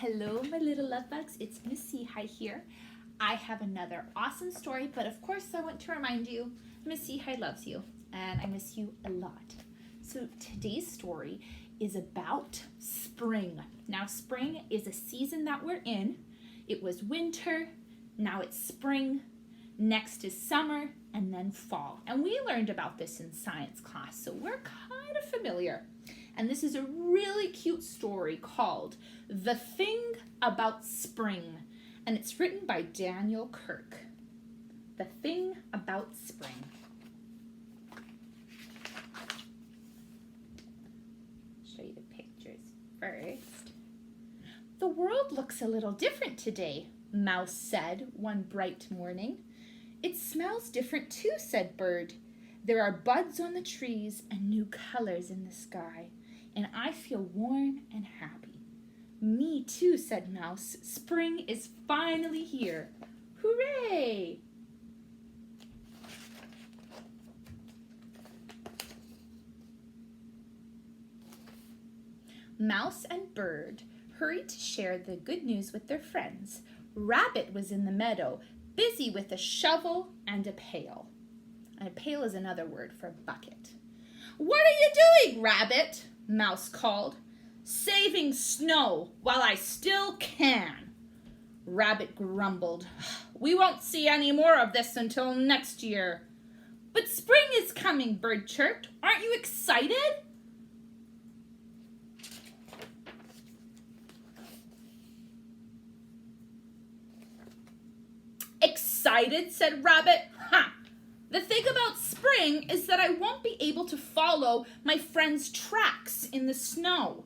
Hello, my little love bugs. It's Miss Czihaly here. I have another awesome story, but of course I want to remind you, Miss Czihaly loves you, and I miss you a lot. So today's story is about spring. Now, spring is a season that we're in. It was winter, now it's spring, next is summer, and then fall. And we learned about this in science class, so we're kind of familiar. And this is a really cute story called The Thing About Spring. And it's written by Daniel Kirk. The Thing About Spring. Show you the pictures first. The world looks a little different today, Mouse said one bright morning. It smells different too, said Bird. There are buds on the trees and new colors in the sky, and I feel warm and happy. Me too, said Mouse. Spring is finally here. Hooray! Mouse and Bird hurried to share the good news with their friends. Rabbit was in the meadow, busy with a shovel and a pail. And a pail is another word for bucket. What are you doing, Rabbit? Mouse called. Saving snow while I still can. Rabbit grumbled. We won't see any more of this until next year. But spring is coming, Bird chirped. Aren't you excited? Excited, said Rabbit. Ha! The thing about spring is that I won't be able to follow my friends' tracks in the snow.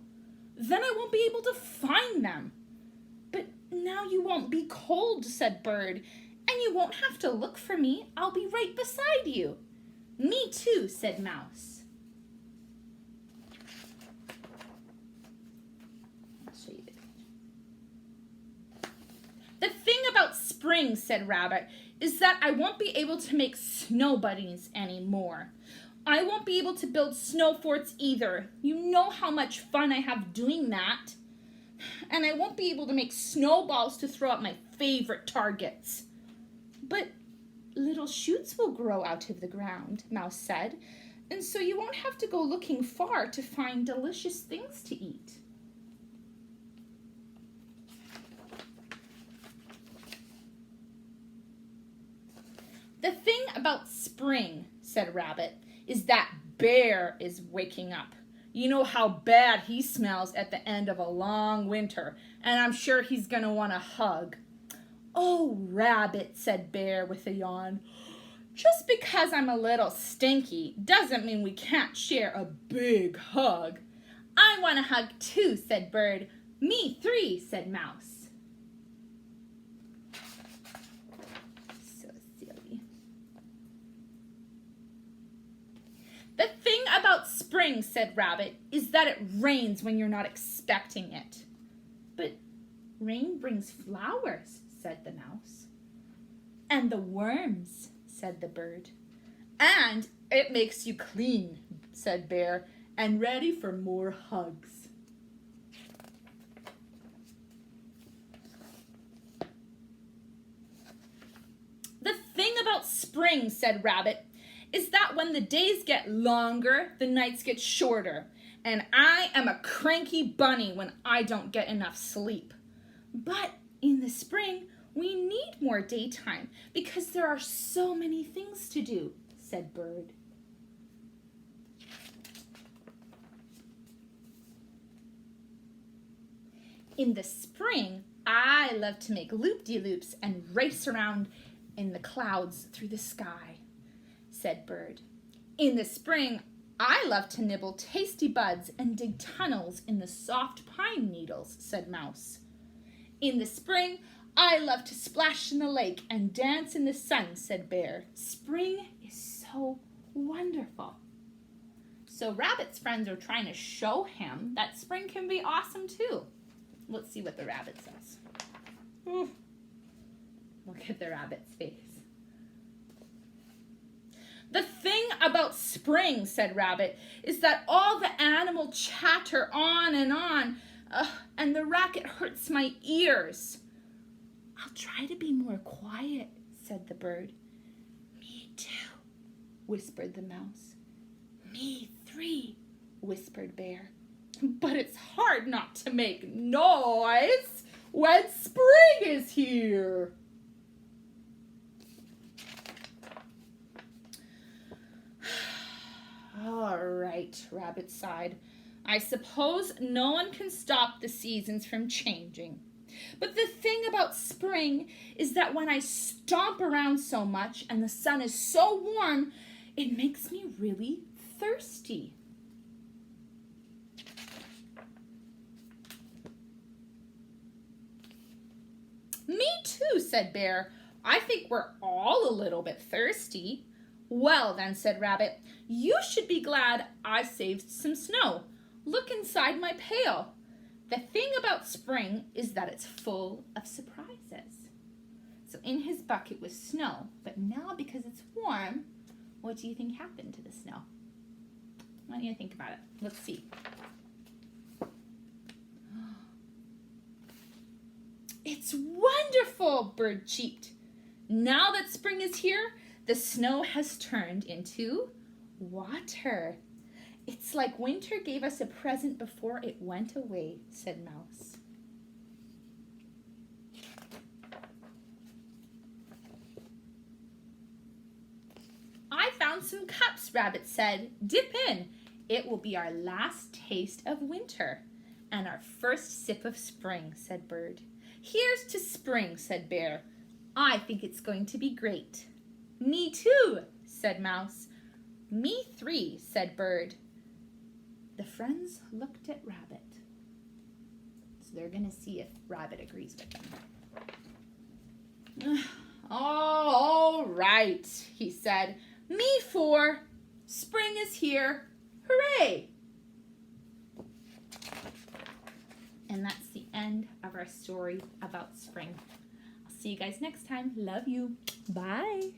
Then I won't be able to find them. But now you won't be cold, said Bird, and you won't have to look for me. I'll be right beside you. Me too, said Mouse. I'll show you the picture. The thing about spring, said Rabbit, is that I won't be able to make snow bunnies anymore. I won't be able to build snow forts either. You know how much fun I have doing that. And I won't be able to make snowballs to throw at my favorite targets. But little shoots will grow out of the ground, Mouse said, and so you won't have to go looking far to find delicious things to eat. The thing about spring, said Rabbit, is that Bear is waking up. You know how bad he smells at the end of a long winter, and I'm sure he's going to want a hug. Oh, Rabbit, said Bear with a yawn. Just because I'm a little stinky doesn't mean we can't share a big hug. I want a hug too, said Bird. Me 3, said Mouse. The thing about spring, said Rabbit, is that it rains when you're not expecting it. But rain brings flowers, said the Mouse. And the worms, said the Bird. And it makes you clean, said Bear, and ready for more hugs. The thing about spring, said Rabbit, is that when the days get longer, the nights get shorter. And I am a cranky bunny when I don't get enough sleep. But in the spring, we need more daytime because there are so many things to do, said Bird. In the spring, I love to make loop-de-loops and race around in the clouds through the sky, said Bird. In the spring, I love to nibble tasty buds and dig tunnels in the soft pine needles, said Mouse. In the spring, I love to splash in the lake and dance in the sun, said Bear. Spring is so wonderful. So Rabbit's friends are trying to show him that spring can be awesome too. Let's see what the rabbit says. Ooh. Look at the rabbit's face. The thing about spring, said Rabbit, is that all the animals chatter on and on And the racket hurts my ears. I'll try to be more quiet, said the bird. Me too, whispered the mouse. Me three, whispered Bear. But it's hard not to make noise when spring is here. All right, Rabbit sighed. I suppose no one can stop the seasons from changing. But the thing about spring is that when I stomp around so much and the sun is so warm, it makes me really thirsty. Me too, said Bear. I think we're all a little bit thirsty. Well then, said Rabbit, you should be glad I saved some snow. Look inside my pail. The thing about spring is that it's full of surprises. So in his bucket was snow, but now because it's warm, what do you think happened to the snow? Why don't you think about it? Let's see. It's wonderful, Bird cheeped. Now that spring is here, the snow has turned into water. It's like winter gave us a present before it went away, said Mouse. I found some cups, Rabbit said. Dip in. It will be our last taste of winter and our first sip of spring, said Bird. Here's to spring, said Bear. I think it's going to be great. Me too, said Mouse. Me three, said Bird. The friends looked at Rabbit. So they're going to see if Rabbit agrees with them. Oh, all right, he said. Me four. Spring is here. Hooray! And that's the end of our story about spring. I'll see you guys next time. Love you. Bye.